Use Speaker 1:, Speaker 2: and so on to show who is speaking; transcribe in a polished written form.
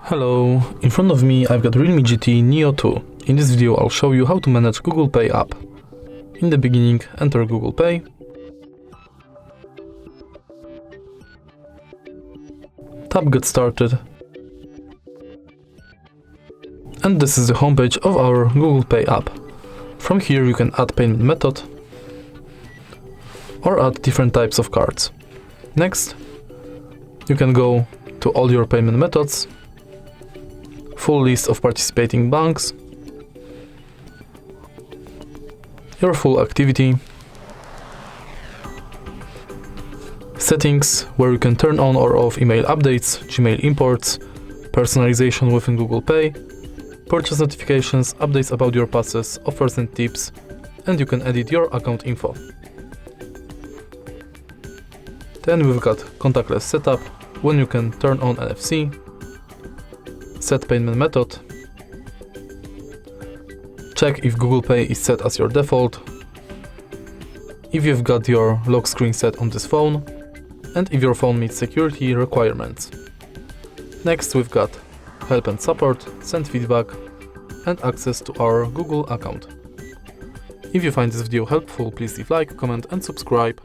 Speaker 1: Hello, in front of me I've got REALME GT Neo 2. In this video I'll show you how to manage Google Pay app. In the beginning, enter Google Pay. Tap Get Started. And this is the homepage of our Google Pay app. From here you can add payment method or add different types of cards. Next, you can go to all your payment methods, full list of participating banks, your full activity, settings where you can turn on or off email updates, Gmail imports, personalization within Google Pay, purchase notifications, updates about your passes, offers and tips, and you can edit your account info. Then we've got contactless setup, when you can turn on NFC, set payment method, check if Google Pay is set as your default, if you've got your lock screen set on this phone, and if your phone meets security requirements. Next we've got help and support, send feedback, and access to our Google account. If you find this video helpful, please leave like, comment and subscribe.